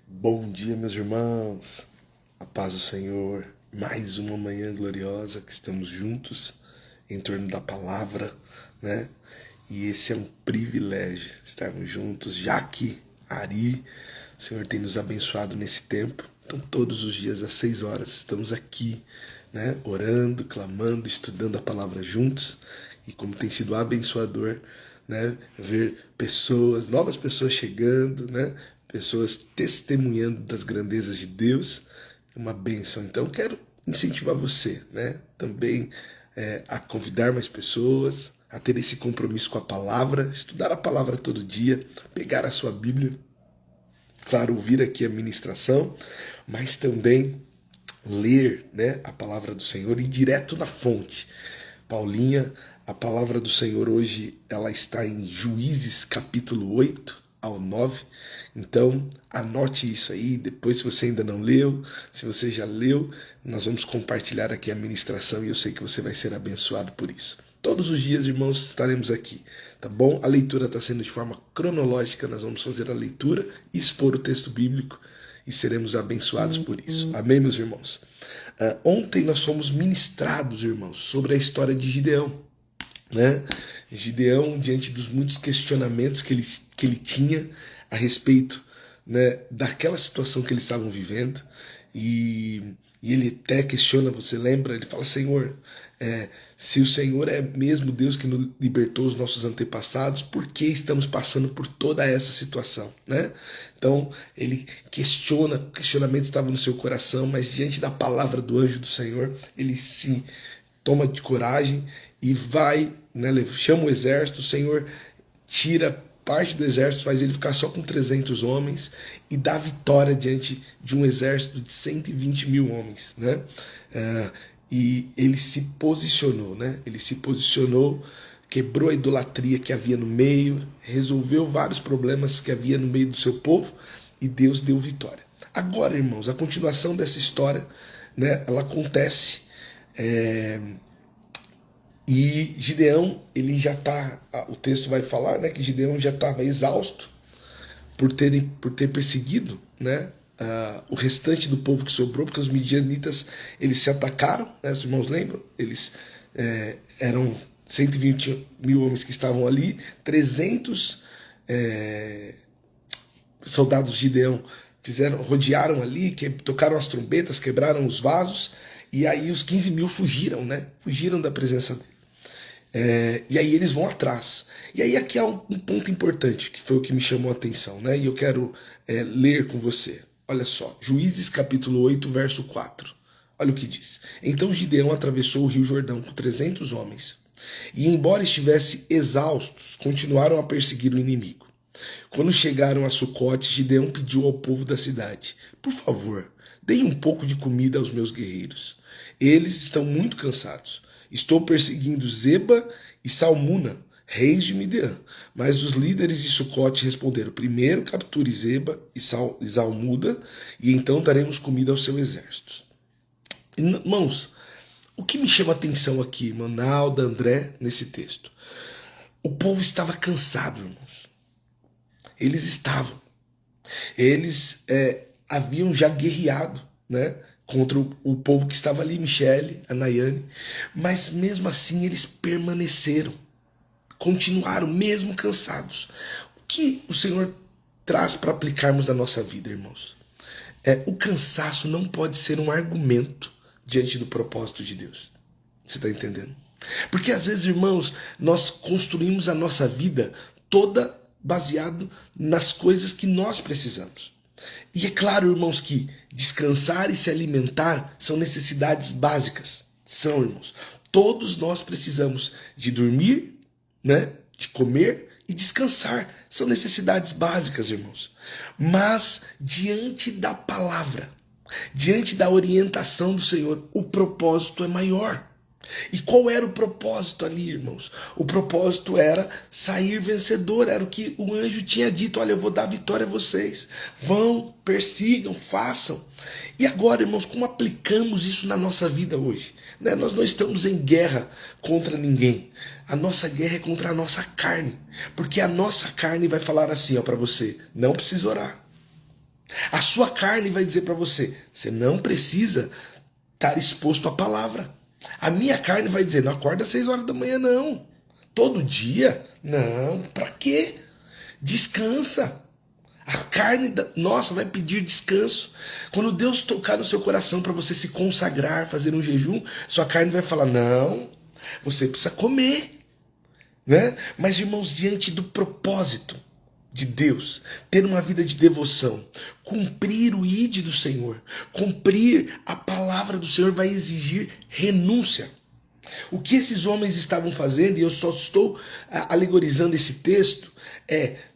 Bom dia, meus irmãos. A paz do Senhor. Mais uma manhã gloriosa que estamos juntos em torno da palavra, né? E esse é um privilégio estarmos juntos, já que Ari, o Senhor tem nos abençoado nesse tempo. Então, todos os dias às 6 horas estamos aqui, né? Orando, clamando, estudando a palavra juntos. E como tem sido abençoador, né? Ver pessoas, novas pessoas chegando, né? Pessoas testemunhando das grandezas de Deus, é uma bênção. Então, quero incentivar você, né? Também a convidar mais pessoas, a ter esse compromisso com a palavra, estudar a palavra todo dia, pegar a sua Bíblia, claro, ouvir aqui a ministração, mas também ler, né, a palavra do Senhor e ir direto na fonte. Paulinha, a palavra do Senhor hoje, ela está em Juízes capítulo 8 ao 9. Então, anote isso aí. Depois, se você ainda não leu, se você já leu, nós vamos compartilhar aqui a ministração e eu sei que você vai ser abençoado por isso. Todos os dias, irmãos, estaremos aqui, tá bom? A leitura está sendo de forma cronológica, nós vamos fazer a leitura, expor o texto bíblico e seremos abençoados por isso. Amém, meus irmãos? Ontem nós fomos ministrados, irmãos, sobre a história de Gideão, né? Gideão, diante dos muitos questionamentos que ele tinha a respeito, né, daquela situação que eles estavam vivendo, e ele até questiona, você lembra? Ele fala, Senhor, se o Senhor é mesmo Deus que nos libertou os nossos antepassados, por que estamos passando por toda essa situação, né? Então, ele questiona, o questionamento estava no seu coração, mas diante da palavra do anjo do Senhor, ele se toma de coragem e vai, né, chama o exército, o Senhor tira parte do exército, faz ele ficar só com 300 homens e dá vitória diante de um exército de 120 mil homens, né? E ele se posicionou, né? Ele se posicionou, quebrou a idolatria que havia no meio, resolveu vários problemas que havia no meio do seu povo e Deus deu vitória. Agora, irmãos, a continuação dessa história, né, ela acontece e Gideão, ele já está, o texto vai falar, né, que Gideão já estava exausto por ter perseguido, né, o restante do povo que sobrou, porque os midianitas, eles se atacaram, né, os irmãos lembram? Eles eram 120 mil homens que estavam ali, 300 soldados de Gideão rodearam ali, tocaram as trombetas, quebraram os vasos, e aí os 15 mil fugiram, né? Fugiram da presença dele. E aí eles vão atrás. E aí aqui há um ponto importante, que foi o que me chamou a atenção, né? E eu quero ler com você. Olha só, Juízes capítulo 8, verso 4. Olha o que diz. Então Gideão atravessou o rio Jordão com 300 homens. E embora estivesse exaustos, continuaram a perseguir o inimigo. Quando chegaram a Sucote, Gideão pediu ao povo da cidade, por favor, deem um pouco de comida aos meus guerreiros. Eles estão muito cansados. Estou perseguindo Zeba e Salmuna, reis de Midian. Mas os líderes de Sucote responderam, primeiro capture Zeba e Salmuda, e então daremos comida aos seus exércitos. Irmãos, o que me chama a atenção aqui, Manalda, André, nesse texto? O povo estava cansado, irmãos. Eles estavam. Eles haviam já guerreado, né, contra o povo que estava ali, Michele, a Nayane, mas mesmo assim eles permaneceram, continuaram mesmo cansados. O que o Senhor traz para aplicarmos na nossa vida, irmãos? O cansaço não pode ser um argumento diante do propósito de Deus. Você está entendendo? Porque às vezes, irmãos, nós construímos a nossa vida toda baseado nas coisas que nós precisamos. E é claro, irmãos, que descansar e se alimentar são necessidades básicas. São, irmãos. Todos nós precisamos de dormir, né, de comer e descansar. São necessidades básicas, irmãos. Mas diante da palavra, diante da orientação do Senhor, o propósito é maior. E qual era o propósito ali, irmãos? O propósito era sair vencedor, era o que o anjo tinha dito, olha, eu vou dar vitória a vocês, vão, persigam, façam. E agora, irmãos, como aplicamos isso na nossa vida hoje? Né? Nós não estamos em guerra contra ninguém, a nossa guerra é contra a nossa carne, porque a nossa carne vai falar assim para você, não precisa orar. A sua carne vai dizer para você, você não precisa estar exposto à palavra. A minha carne vai dizer, não acorda às 6 horas da manhã não. Todo dia? Não, para quê? Descansa. A carne nossa vai pedir descanso. Quando Deus tocar no seu coração para você se consagrar, fazer um jejum, sua carne vai falar, não, você precisa comer. Né? Mas, irmãos, diante do propósito de Deus, ter uma vida de devoção, cumprir o ide do Senhor, cumprir a palavra do Senhor vai exigir renúncia. O que esses homens estavam fazendo, e eu só estou alegorizando esse texto,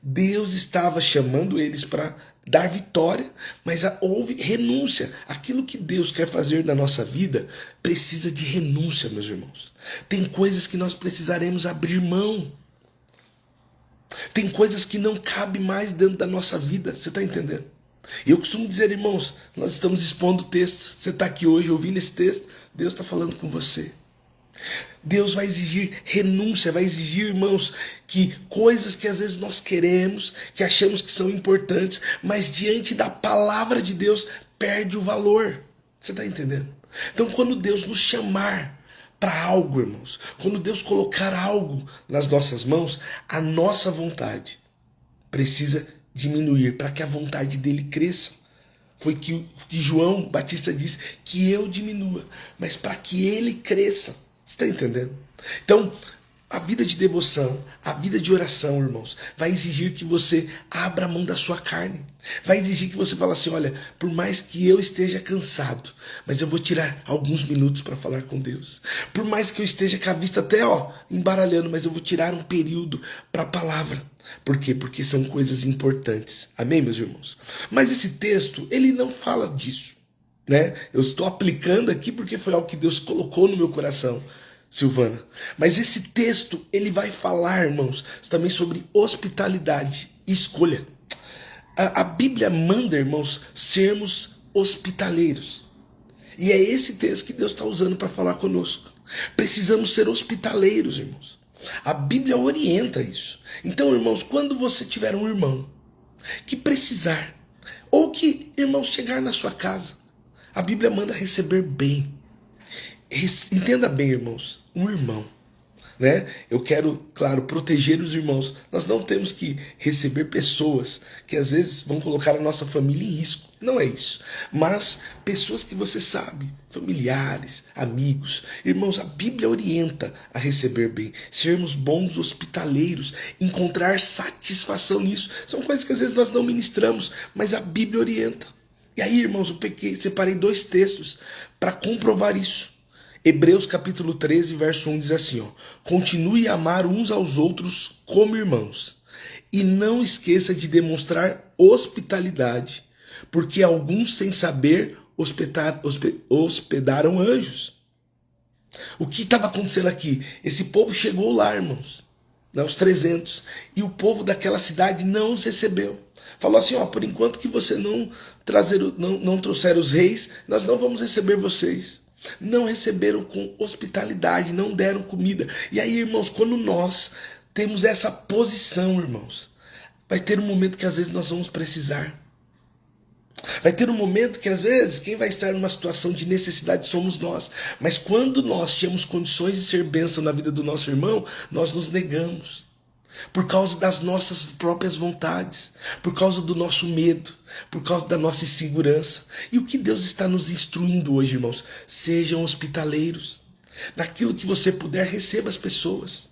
Deus estava chamando eles para dar vitória, mas houve renúncia. Aquilo que Deus quer fazer na nossa vida precisa de renúncia, meus irmãos. Tem coisas que nós precisaremos abrir mão. Tem coisas que não cabem mais dentro da nossa vida, você está entendendo? E eu costumo dizer, irmãos, nós estamos expondo o texto, você está aqui hoje ouvindo esse texto, Deus está falando com você. Deus vai exigir renúncia, vai exigir, irmãos, que coisas que às vezes nós queremos, que achamos que são importantes, mas diante da palavra de Deus perde o valor. Você está entendendo? Então, quando Deus nos chamar para algo, irmãos, quando Deus colocar algo nas nossas mãos, a nossa vontade precisa diminuir para que a vontade dele cresça. Foi que João Batista disse, que eu diminua, mas para que ele cresça. Você está entendendo? Então, a vida de devoção, a vida de oração, irmãos, vai exigir que você abra a mão da sua carne. Vai exigir que você fale assim, olha, por mais que eu esteja cansado, mas eu vou tirar alguns minutos para falar com Deus. Por mais que eu esteja com a vista até embaralhando, mas eu vou tirar um período para a palavra. Por quê? Porque são coisas importantes. Amém, meus irmãos? Mas esse texto, ele não fala disso. Né? Eu estou aplicando aqui porque foi algo que Deus colocou no meu coração, Silvana. Mas esse texto, ele vai falar, irmãos, também sobre hospitalidade e escolha. A Bíblia manda, irmãos, sermos hospitaleiros. E é esse texto que Deus está usando para falar conosco. Precisamos ser hospitaleiros, irmãos. A Bíblia orienta isso. Então, irmãos, quando você tiver um irmão que precisar, ou que, irmão, chegar na sua casa, a Bíblia manda receber bem. Entenda bem, irmãos, um irmão, né? Eu quero, claro, proteger os irmãos. Nós não temos que receber pessoas que às vezes vão colocar a nossa família em risco. Não é isso. Mas pessoas que você sabe, familiares, amigos. Irmãos, a Bíblia orienta a receber bem. Sermos bons hospitaleiros, encontrar satisfação nisso. São coisas que às vezes nós não ministramos, mas a Bíblia orienta. E aí, irmãos, separei 2 textos para comprovar isso. Hebreus capítulo 13, verso 1 diz assim, continue a amar uns aos outros como irmãos, e não esqueça de demonstrar hospitalidade, porque alguns sem saber hospedaram anjos. O que estava acontecendo aqui? Esse povo chegou lá, irmãos, os 300, e o povo daquela cidade não os recebeu. Falou assim, por enquanto que você não trouxer os reis, nós não vamos receber vocês. Não receberam com hospitalidade, não deram comida. E aí, irmãos, quando nós temos essa posição, irmãos, vai ter um momento que às vezes nós vamos precisar. Vai ter um momento que às vezes quem vai estar numa situação de necessidade somos nós. Mas quando nós tínhamos condições de ser bênção na vida do nosso irmão, nós nos negamos. Por causa das nossas próprias vontades, por causa do nosso medo, por causa da nossa insegurança. E o que Deus está nos instruindo hoje, irmãos? Sejam hospitaleiros. Naquilo que você puder, receba as pessoas.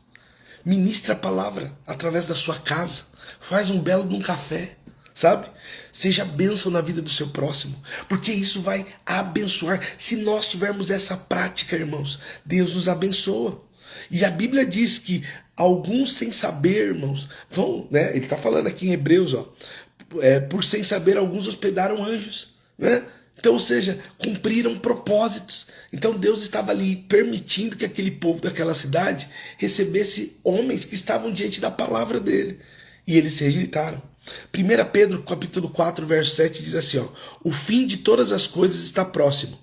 Ministre a palavra através da sua casa. Faz um belo de um café, sabe? Seja bênção na vida do seu próximo, porque isso vai abençoar. Se nós tivermos essa prática, irmãos, Deus nos abençoa. E a Bíblia diz que alguns sem saber, irmãos, vão, né? Ele está falando aqui em Hebreus, por sem saber, alguns hospedaram anjos, né? Então, ou seja, cumpriram propósitos. Então Deus estava ali permitindo que aquele povo daquela cidade recebesse homens que estavam diante da palavra dele. E eles se rejeitaram. 1 Pedro capítulo 4, verso 7 diz assim, o fim de todas as coisas está próximo.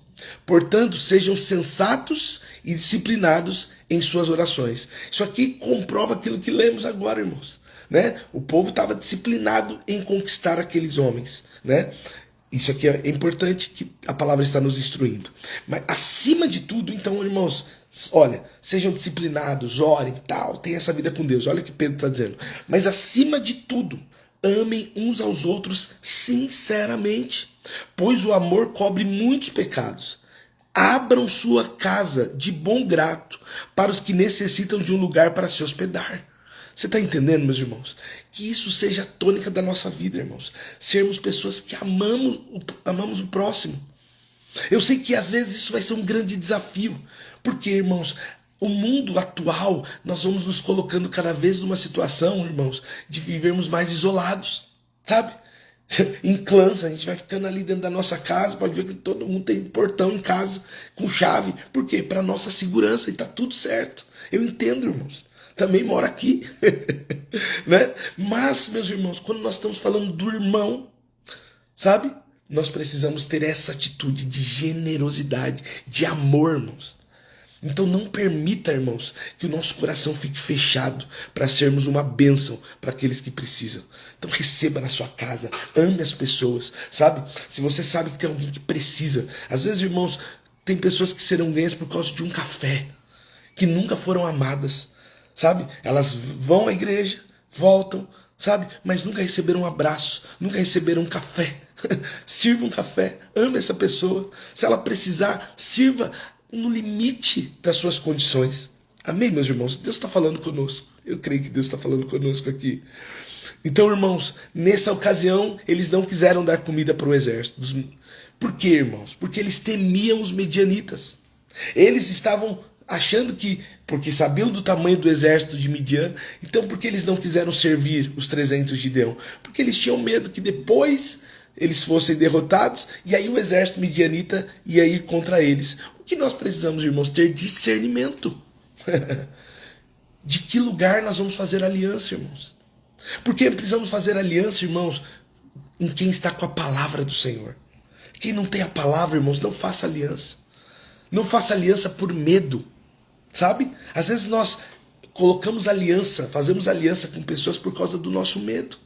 Portanto, sejam sensatos e disciplinados em suas orações. Isso aqui comprova aquilo que lemos agora, irmãos. Né? O povo estava disciplinado em conquistar aqueles homens. Né? Isso aqui é importante, que a palavra está nos instruindo. Mas acima de tudo, então, irmãos, olha, sejam disciplinados, orem, tal, tenham essa vida com Deus. Olha o que Pedro está dizendo. Mas acima de tudo, amem uns aos outros sinceramente, pois o amor cobre muitos pecados. Abram sua casa de bom grado para os que necessitam de um lugar para se hospedar. Você está entendendo, meus irmãos? Que isso seja a tônica da nossa vida, irmãos. Sermos pessoas que amamos o próximo. Eu sei que às vezes isso vai ser um grande desafio. Porque, irmãos, o mundo atual, nós vamos nos colocando cada vez numa situação, irmãos, de vivermos mais isolados, sabe? Em clãs, a gente vai ficando ali dentro da nossa casa, pode ver que todo mundo tem portão em casa, com chave. Por quê? Para nossa segurança, e está tudo certo. Eu entendo, irmãos. Também moro aqui, né? Mas, meus irmãos, quando nós estamos falando do irmão, sabe? Nós precisamos ter essa atitude de generosidade, de amor, irmãos. Então não permita, irmãos, que o nosso coração fique fechado para sermos uma bênção para aqueles que precisam. Então receba na sua casa, ame as pessoas, sabe? Se você sabe que tem alguém que precisa. Às vezes, irmãos, tem pessoas que serão ganhas por causa de um café, que nunca foram amadas. Sabe? Elas vão à igreja, voltam, sabe? Mas nunca receberam um abraço, nunca receberam um café. Sirva um café, ame essa pessoa. Se ela precisar, sirva no limite das suas condições. Amém, meus irmãos? Deus está falando conosco. Eu creio que Deus está falando conosco aqui. Então, irmãos, nessa ocasião, eles não quiseram dar comida para o exército. Por quê, irmãos? Porque eles temiam os medianitas. Eles estavam achando que, porque sabiam do tamanho do exército de Midian, então por que eles não quiseram servir os 300 de Gideão? Porque eles tinham medo que depois eles fossem derrotados e aí o exército midianita ia ir contra eles. O que nós precisamos, irmãos? Ter discernimento. De que lugar nós vamos fazer aliança, irmãos? Porque precisamos fazer aliança, irmãos, em quem está com a palavra do Senhor. Quem não tem a palavra, irmãos, não faça aliança. Não faça aliança por medo. Sabe? Às vezes nós colocamos aliança, fazemos aliança com pessoas por causa do nosso medo.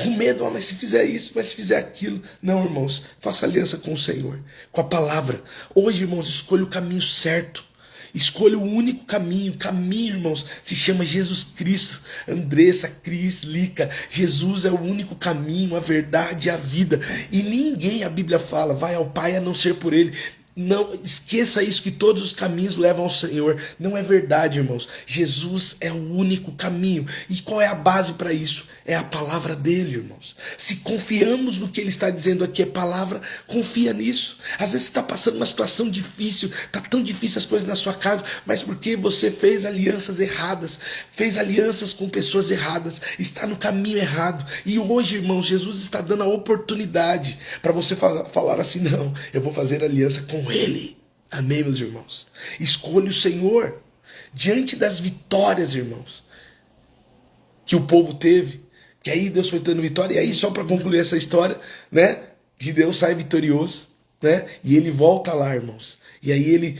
O medo, mas se fizer isso, mas se fizer aquilo. Não, irmãos, faça aliança com o Senhor, com a palavra. Hoje, irmãos, escolha o caminho certo. Escolha o único caminho. Caminho, irmãos, se chama Jesus Cristo. Andressa, Cris, Lica. Jesus é o único caminho, a verdade e a vida. E ninguém, a Bíblia fala, vai ao Pai a não ser por Ele. Não esqueça isso, que todos os caminhos levam ao Senhor. Não é verdade, irmãos. Jesus é o único caminho. E qual é a base para isso? É a palavra dele, irmãos. Se confiamos no que ele está dizendo aqui, é palavra, confia nisso. Às vezes você está passando uma situação difícil, está tão difícil as coisas na sua casa, mas porque você fez alianças erradas, fez alianças com pessoas erradas, está no caminho errado. E hoje, irmãos, Jesus está dando a oportunidade para você falar assim: não, eu vou fazer aliança com ele. Amém, meus irmãos? Escolha o Senhor. Diante das vitórias, irmãos, que o povo teve, que aí Deus foi dando vitória, e aí só para concluir essa história, né? Gideão sai vitorioso, né? E ele volta lá, irmãos. E aí ele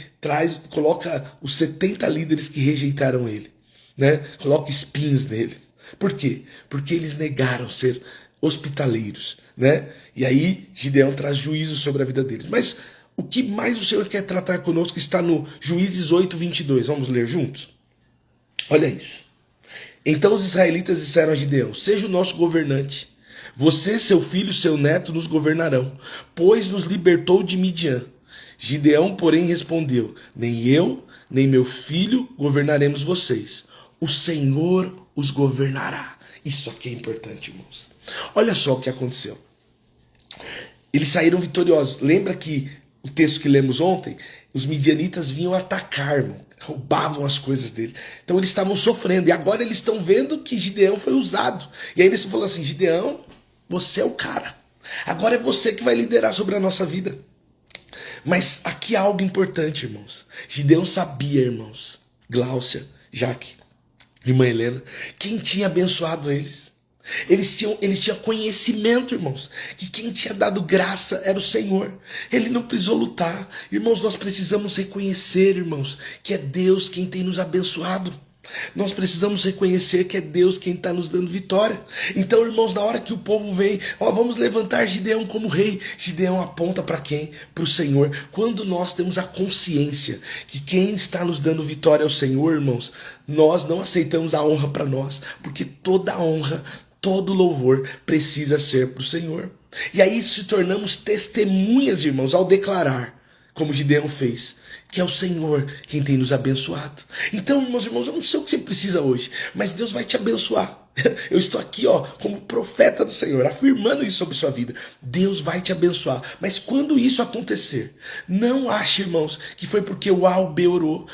coloca os 70 líderes que rejeitaram ele, né? Coloca espinhos neles. Por quê? Porque eles negaram ser hospitaleiros, né? E aí Gideão traz juízo sobre a vida deles. Mas o que mais o Senhor quer tratar conosco está no Juízes 8:22. Vamos ler juntos? Olha isso. Então os israelitas disseram a Gideão: seja o nosso governante. Você, seu filho e seu neto nos governarão, pois nos libertou de Midian. Gideão, porém, respondeu: nem eu, nem meu filho governaremos vocês. O Senhor os governará. Isso aqui é importante, irmãos. Olha só o que aconteceu. Eles saíram vitoriosos. Lembra que o texto que lemos ontem, os midianitas vinham atacar, irmão, roubavam as coisas dele. Então eles estavam sofrendo. E agora eles estão vendo que Gideão foi usado. E aí eles estão falando assim: Gideão, você é o cara. Agora é você que vai liderar sobre a nossa vida. Mas aqui há algo importante, irmãos. Gideão sabia, irmãos, Gláucia, Jaque, irmã Helena, quem tinha abençoado eles. Eles tinham conhecimento, irmãos, que quem tinha dado graça era o Senhor. Ele não precisou lutar. Irmãos, nós precisamos reconhecer, irmãos, que é Deus quem tem nos abençoado. Nós precisamos reconhecer que é Deus quem está nos dando vitória. Então, irmãos, na hora que o povo vem, vamos levantar Gideão como rei, Gideão aponta para quem? Para o Senhor. Quando nós temos a consciência que quem está nos dando vitória é o Senhor, irmãos, nós não aceitamos a honra para nós, porque toda honra, todo louvor precisa ser para o Senhor. E aí se tornamos testemunhas, irmãos, ao declarar, como Gideão fez, que é o Senhor quem tem nos abençoado. Então, meus irmãos, eu não sei o que você precisa hoje, mas Deus vai te abençoar. Eu estou aqui, como profeta do Senhor, afirmando isso sobre sua vida. Deus vai te abençoar. Mas quando isso acontecer, não ache, irmãos, que foi porque o A ou B orou.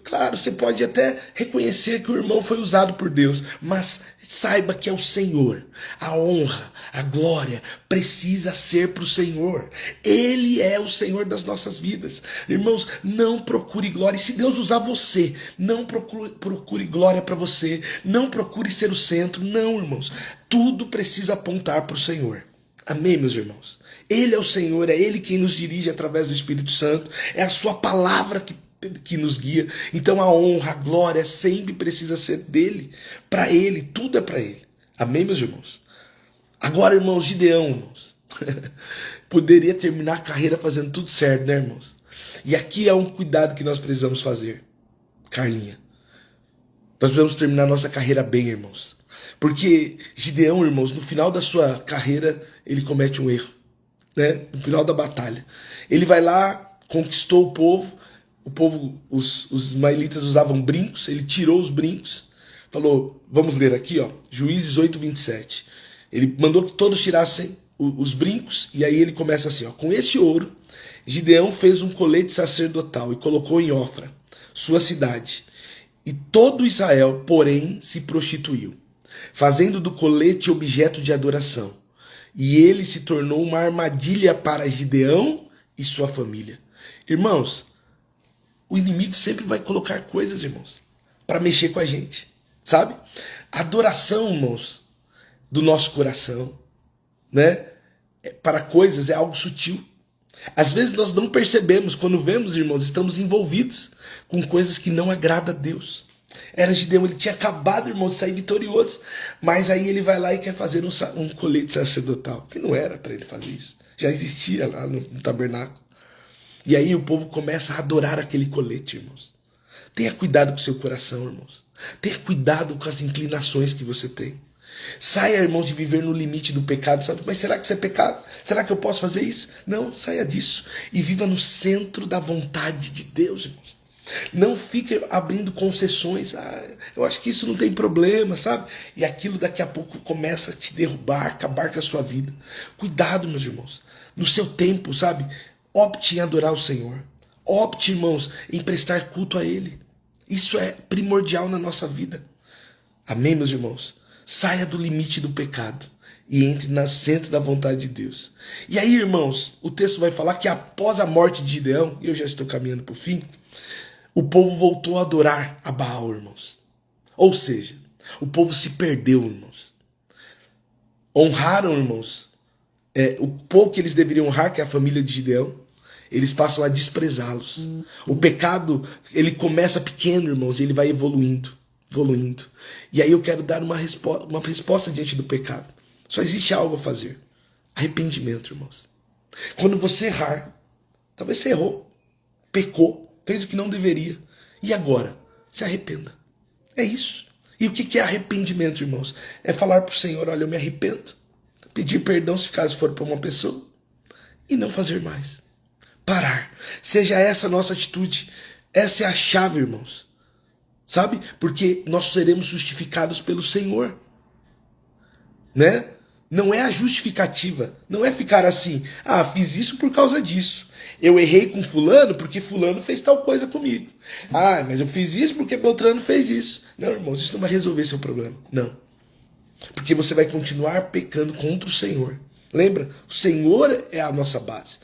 Claro, você pode até reconhecer que o irmão foi usado por Deus, mas saiba que é o Senhor. A honra, a glória precisa ser para o Senhor. Ele é o Senhor das nossas vidas. Irmãos, não procure glória. E se Deus usar você, não procure glória para você. Não procure ser o centro. Não, irmãos. Tudo precisa apontar para o Senhor. Amém, meus irmãos? Ele é o Senhor, é Ele quem nos dirige através do Espírito Santo. É a sua palavra que nos guia. Então a honra, a glória sempre precisa ser dele. Para Ele, tudo é para Ele. Amém, meus irmãos? Agora, irmãos, Gideão, irmãos, poderia terminar a carreira fazendo tudo certo, né, irmãos? E aqui é um cuidado que nós precisamos fazer, Carlinha. Nós precisamos terminar nossa carreira bem, irmãos. Porque Gideão, irmãos, no final da sua carreira, ele comete um erro, né? No final da batalha. Ele vai lá, conquistou o povo, os ismaelitas usavam brincos, ele tirou os brincos, falou, vamos ler aqui, Juízes 8:27. Ele mandou que todos tirassem os brincos, e aí ele começa assim, com esse ouro, Gideão fez um colete sacerdotal e colocou em Ofra, sua cidade. E todo Israel, porém, se prostituiu, fazendo do colete objeto de adoração. E ele se tornou uma armadilha para Gideão e sua família. Irmãos, o inimigo sempre vai colocar coisas, irmãos, para mexer com a gente, sabe? A adoração, irmãos, do nosso coração, né? Para coisas é algo sutil. Às vezes nós não percebemos, quando vemos, irmãos, estamos envolvidos com coisas que não agradam a Deus. Era Gideão, ele tinha acabado, irmão, de sair vitorioso, mas aí ele vai lá e quer fazer um colete sacerdotal, que não era para ele fazer isso, já existia lá no tabernáculo. E aí o povo começa a adorar aquele colete, irmãos. Tenha cuidado com o seu coração, irmãos. Tenha cuidado com as inclinações que você tem. Saia, irmãos, de viver no limite do pecado, sabe? Mas será que isso é pecado? Será que eu posso fazer isso? Não, saia disso e viva no centro da vontade de Deus, irmãos. Não fique abrindo concessões. Eu acho que isso não tem problema, sabe? E aquilo daqui a pouco começa a te derrubar, acabar com a sua vida. Cuidado, meus irmãos. No seu tempo, sabe? Opte em adorar o Senhor. Opte, irmãos, em prestar culto a Ele. Isso é primordial na nossa vida. Amém, meus irmãos? Saia do limite do pecado e entre no centro da vontade de Deus. E aí, irmãos, o texto vai falar que após a morte de Gideão, e eu já estou caminhando para o fim, o povo voltou a adorar a Baal, irmãos. Ou seja, o povo se perdeu, irmãos. Honraram, irmãos, o pouco que eles deveriam honrar, que é a família de Gideão, eles passam a desprezá-los. O pecado, ele começa pequeno, irmãos, e ele vai evoluindo. E aí eu quero dar uma resposta diante do pecado. Só existe algo a fazer. Arrependimento, irmãos. Quando você errar, talvez você errou, pecou, fez o que não deveria. E agora? Se arrependa. É isso. E o que é arrependimento, irmãos? É falar para o Senhor, olha, eu me arrependo. Pedir perdão se caso for para uma pessoa. E não fazer mais. Parar. Seja essa a nossa atitude. Essa é a chave, irmãos. Sabe? Porque nós seremos justificados pelo Senhor. Né? Não é a justificativa. Não é ficar assim, fiz isso por causa disso. Eu errei com fulano porque fulano fez tal coisa comigo. Mas eu fiz isso porque Beltrano fez isso. Não, irmãos, isso não vai resolver seu problema. Não. Porque você vai continuar pecando contra o Senhor. Lembra? O Senhor é a nossa base.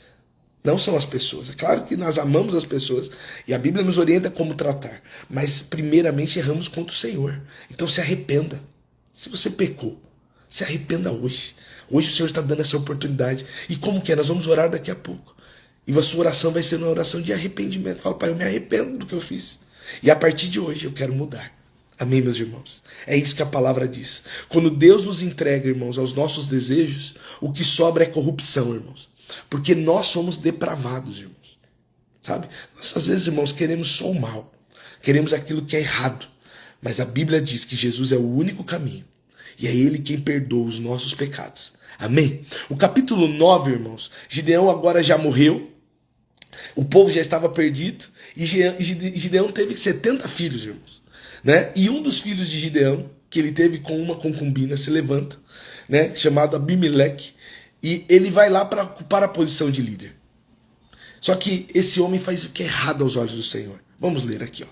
Não são as pessoas. É claro que nós amamos as pessoas e a Bíblia nos orienta como tratar. Mas primeiramente erramos contra o Senhor. Então se arrependa. Se você pecou, se arrependa hoje. Hoje o Senhor está dando essa oportunidade. E como que é? Nós vamos orar daqui a pouco. E a sua oração vai ser uma oração de arrependimento. Fala, Pai, eu me arrependo do que eu fiz. E a partir de hoje eu quero mudar. Amém, meus irmãos? É isso que a palavra diz. Quando Deus nos entrega, irmãos, aos nossos desejos, o que sobra é corrupção, irmãos. Porque nós somos depravados, irmãos. Sabe? Nós, às vezes, irmãos, queremos só o mal. Queremos aquilo que é errado. Mas a Bíblia diz que Jesus é o único caminho. E é Ele quem perdoa os nossos pecados. Amém? O capítulo 9, irmãos, Gideão agora já morreu. O povo já estava perdido. E Gideão teve 70 filhos, irmãos. Né? E um dos filhos de Gideão, que ele teve com uma concubina, se levanta, né? Chamado Abimeleque. E ele vai lá para ocupar a posição de líder. Só que esse homem faz o que é errado aos olhos do Senhor. Vamos ler aqui, ó.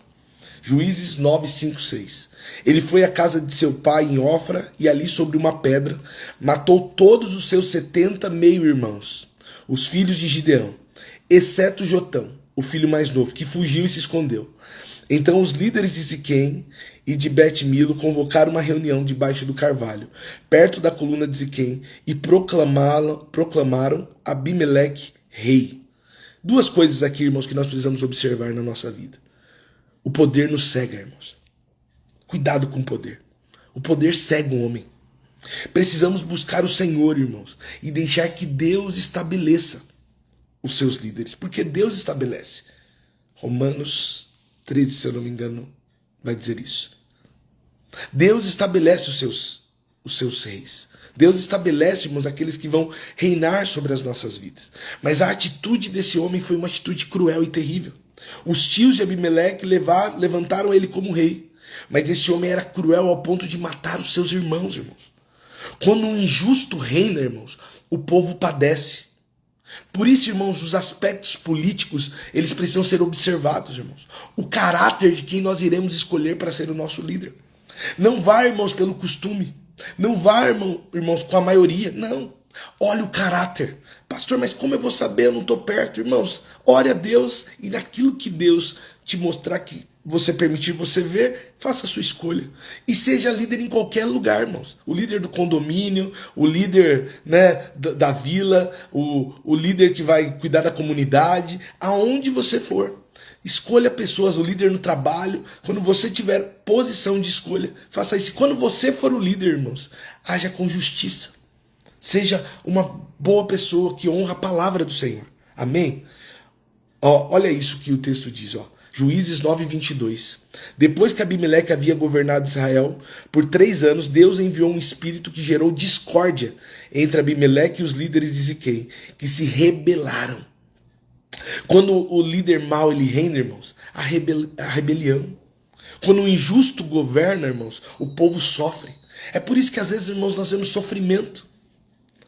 Juízes 9, 5, 6. Ele foi à casa de seu pai em Ofra e ali sobre uma pedra matou todos os seus 70 meio-irmãos, os filhos de Gideão, exceto Jotão, o filho mais novo, que fugiu e se escondeu. Então os líderes de Siquém e de Bet-Milo convocaram uma reunião debaixo do carvalho, perto da coluna de Siquém, e proclamaram Abimeleque rei. Duas coisas aqui, irmãos, que nós precisamos observar na nossa vida. O poder nos cega, irmãos. Cuidado com o poder. O poder cega o homem. Precisamos buscar o Senhor, irmãos, e deixar que Deus estabeleça os seus líderes, porque Deus estabelece. Romanos 13, se eu não me engano, vai dizer isso. Deus estabelece os seus reis. Deus estabelece, irmãos, aqueles que vão reinar sobre as nossas vidas. Mas a atitude desse homem foi uma atitude cruel e terrível. Os tios de Abimeleque levantaram ele como rei. Mas esse homem era cruel ao ponto de matar os seus irmãos, irmãos. Quando um injusto reina, irmãos, o povo padece. Por isso, irmãos, os aspectos políticos, eles precisam ser observados, irmãos. O caráter de quem nós iremos escolher para ser o nosso líder. Não vá, irmãos, pelo costume. Não vá, irmãos, com a maioria. Não. Olha o caráter. Pastor, mas como eu vou saber? Eu não estou perto. Irmãos, ore a Deus e naquilo que Deus te mostrar que você permitir você ver, faça a sua escolha. E seja líder em qualquer lugar, irmãos. O líder do condomínio, o líder, né, da vila, o líder que vai cuidar da comunidade, aonde você for. Escolha pessoas, o líder no trabalho. Quando você tiver posição de escolha, faça isso. Quando você for o líder, irmãos, haja com justiça. Seja uma boa pessoa que honra a palavra do Senhor. Amém? Olha isso que o texto diz, ó. Juízes 9, 22. Depois que Abimeleque havia governado Israel por 3 anos, Deus enviou um espírito que gerou discórdia entre Abimeleque e os líderes de Siquém, que se rebelaram. Quando o líder mau ele reina, irmãos, a rebelião. Quando o injusto governa, irmãos, o povo sofre. É por isso que às vezes, irmãos, nós vemos sofrimento.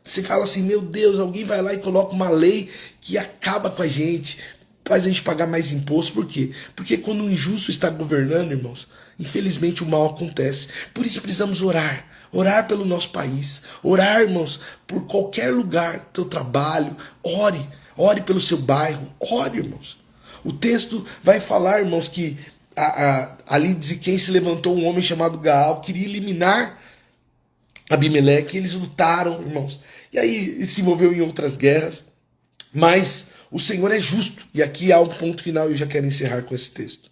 Você fala assim, meu Deus, alguém vai lá e coloca uma lei que acaba com a gente, faz a gente pagar mais imposto. Por quê? Porque quando o injusto está governando, irmãos, infelizmente o mal acontece. Por isso precisamos orar. Orar pelo nosso país. Orar, irmãos, por qualquer lugar, teu trabalho. Ore. Ore pelo seu bairro. Ore, irmãos. O texto vai falar, irmãos, que ali de quem se levantou um homem chamado Gaal, queria eliminar Abimeleque. Eles lutaram, irmãos. E aí ele se envolveu em outras guerras. Mas o Senhor é justo. E aqui há um ponto final e eu já quero encerrar com esse texto.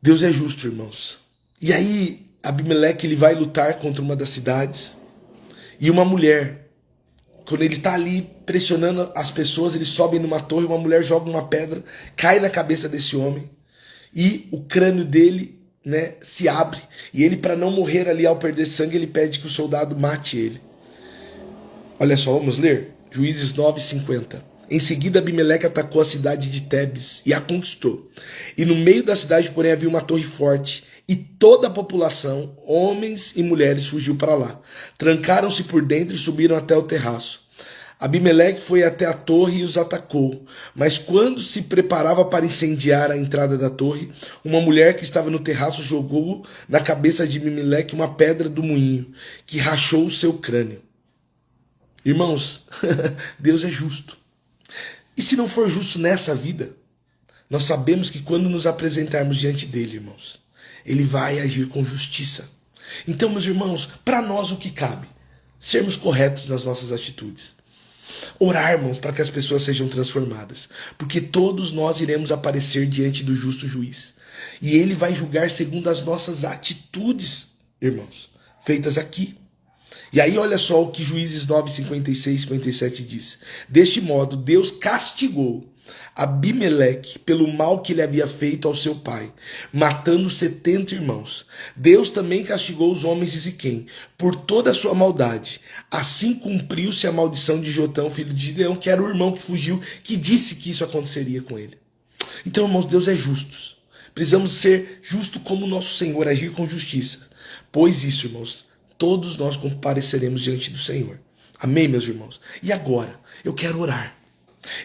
Deus é justo, irmãos. E aí Abimeleque ele vai lutar contra uma das cidades. E uma mulher, quando ele está ali pressionando as pessoas, ele sobe numa torre, uma mulher joga uma pedra, cai na cabeça desse homem. E o crânio dele, né, se abre. E ele, para não morrer ali ao perder sangue, ele pede que o soldado mate ele. Olha só, vamos ler? Juízes 9:50. Em seguida, Abimeleque atacou a cidade de Tebes e a conquistou. E no meio da cidade, porém, havia uma torre forte, e toda a população, homens e mulheres, fugiu para lá. Trancaram-se por dentro e subiram até o terraço. Abimeleque foi até a torre e os atacou. Mas quando se preparava para incendiar a entrada da torre, uma mulher que estava no terraço jogou na cabeça de Abimeleque uma pedra do moinho, que rachou o seu crânio. Irmãos, Deus é justo. E se não for justo nessa vida, nós sabemos que quando nos apresentarmos diante dele, irmãos, ele vai agir com justiça. Então, meus irmãos, para nós o que cabe? Sermos corretos nas nossas atitudes. Orarmos para que as pessoas sejam transformadas. Porque todos nós iremos aparecer diante do justo juiz. E ele vai julgar segundo as nossas atitudes, irmãos, feitas aqui. E aí olha só o que Juízes 9, 56, 57 diz. Deste modo, Deus castigou Abimeleque pelo mal que ele havia feito ao seu pai, matando 70 irmãos. Deus também castigou os homens de Siquém por toda a sua maldade. Assim cumpriu-se a maldição de Jotão, filho de Gideão, que era o irmão que fugiu, que disse que isso aconteceria com ele. Então, irmãos, Deus é justo. Precisamos ser justos como nosso Senhor, agir com justiça. Pois isso, irmãos, todos nós compareceremos diante do Senhor. Amém, meus irmãos? E agora, eu quero orar.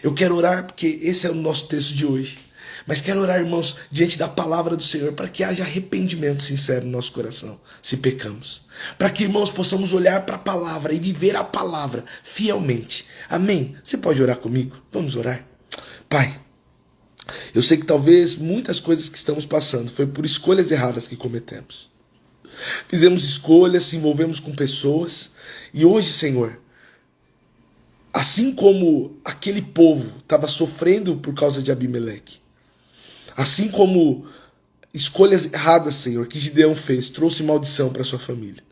Eu quero orar porque esse é o nosso texto de hoje. Mas quero orar, irmãos, diante da palavra do Senhor, para que haja arrependimento sincero no nosso coração, se pecamos. Para que, irmãos, possamos olhar para a palavra e viver a palavra fielmente. Amém? Você pode orar comigo? Vamos orar? Pai, eu sei que talvez muitas coisas que estamos passando foi por escolhas erradas que cometemos. Fizemos escolhas, se envolvemos com pessoas, e hoje, Senhor, assim como aquele povo estava sofrendo por causa de Abimeleque, assim como escolhas erradas, Senhor, que Gideão fez, trouxe maldição para sua família.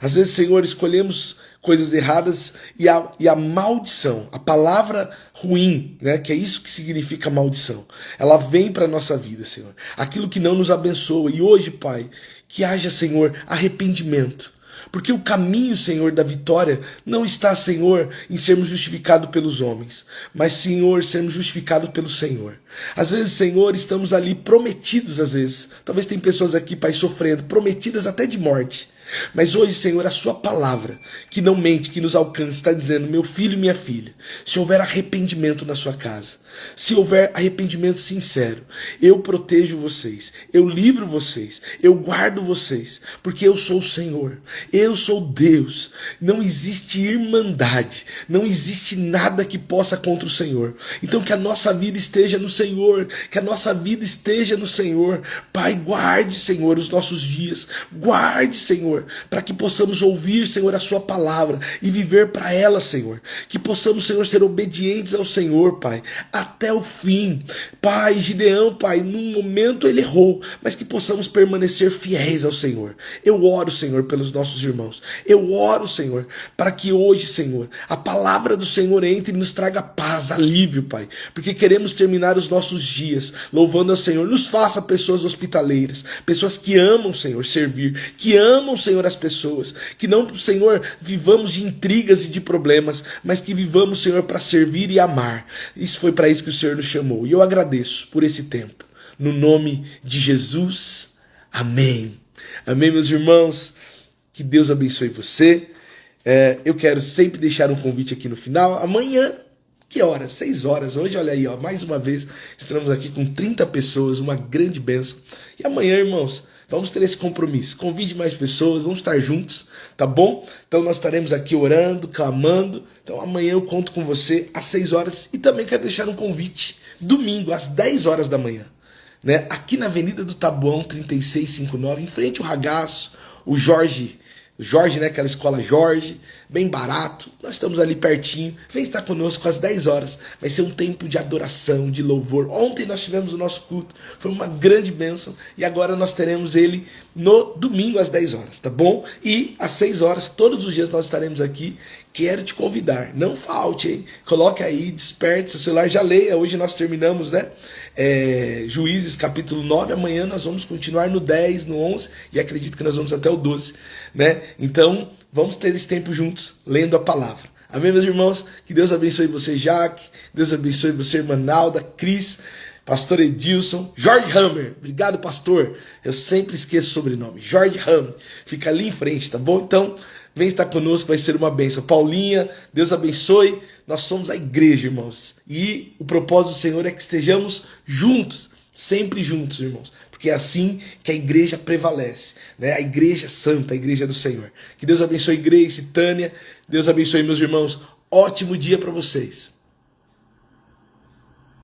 Às vezes, Senhor, escolhemos coisas erradas e a maldição, a palavra ruim, né, que é isso que significa maldição, ela vem para a nossa vida, Senhor. Aquilo que não nos abençoa. E hoje, Pai, que haja, Senhor, arrependimento. Porque o caminho, Senhor, da vitória não está, Senhor, em sermos justificados pelos homens, mas, Senhor, sermos justificados pelo Senhor. Às vezes, Senhor, estamos ali prometidos, às vezes. Talvez tem pessoas aqui, Pai, sofrendo, prometidas até de morte. Mas hoje, Senhor, a sua palavra, que não mente, que nos alcança, está dizendo, meu filho e minha filha, se houver arrependimento na sua casa, se houver arrependimento sincero, eu protejo vocês, eu livro vocês, eu guardo vocês, porque eu sou o Senhor, eu sou Deus. Não existe irmandade, não existe nada que possa contra o Senhor. Então que a nossa vida esteja no Senhor, que a nossa vida esteja no Senhor. Pai, guarde, Senhor, os nossos dias, guarde, Senhor, para que possamos ouvir, Senhor, a sua palavra e viver para ela, Senhor. Que possamos, Senhor, ser obedientes ao Senhor, Pai, até o fim. Pai, Gideão, Pai, num momento ele errou, mas que possamos permanecer fiéis ao Senhor. Eu oro, Senhor, pelos nossos irmãos. Eu oro, Senhor, para que hoje, Senhor, a palavra do Senhor entre e nos traga paz, alívio, Pai, porque queremos terminar os nossos dias louvando ao Senhor. Nos faça pessoas hospitaleiras, pessoas que amam, Senhor, servir, que amam, Senhor, as pessoas, que não, Senhor, vivamos de intrigas e de problemas, mas que vivamos, Senhor, para servir e amar. Isso foi para isso que o Senhor nos chamou. E eu agradeço por esse tempo. No nome de Jesus. Amém. Amém, meus irmãos. Que Deus abençoe você. Eu quero sempre deixar um convite aqui no final. Amanhã, que horas? 6 horas. Hoje, olha aí, ó, mais uma vez, estamos aqui com 30 pessoas, uma grande bênção. E amanhã, irmãos, vamos ter esse compromisso. Convide mais pessoas, vamos estar juntos, tá bom? Então nós estaremos aqui orando, clamando. Então amanhã eu conto com você às 6 horas. E também quero deixar um convite, domingo, às 10 horas da manhã, né? Aqui na Avenida do Taboão, 3659, em frente ao Ragaço, o Jorge, né, aquela escola Jorge, bem barato, nós estamos ali pertinho, vem estar conosco às 10 horas, vai ser um tempo de adoração, de louvor. Ontem nós tivemos o nosso culto, foi uma grande bênção, e agora nós teremos ele no domingo às 10 horas, tá bom? E às 6 horas, todos os dias nós estaremos aqui. Quero te convidar, não falte, hein? Coloque aí, desperte seu celular, já leia, hoje nós terminamos, né? Juízes capítulo 9, amanhã nós vamos continuar no 10, no 11 e acredito que nós vamos até o 12, né? Então vamos ter esse tempo juntos lendo a palavra. Amém, meus irmãos? Que Deus abençoe você, Jaque, Deus abençoe você, irmã Nalda, Cris, pastor Edilson, Jorge Hammer, obrigado, pastor, eu sempre esqueço o sobrenome, Jorge Hammer, fica ali em frente, tá bom? Então vem estar conosco, vai ser uma bênção. Paulinha, Deus abençoe. Nós somos a igreja, irmãos. E o propósito do Senhor é que estejamos juntos, sempre juntos, irmãos. Porque é assim que a igreja prevalece, né? A igreja santa, a igreja do Senhor. Que Deus abençoe Grace, Tânia. Deus abençoe meus irmãos. Ótimo dia para vocês.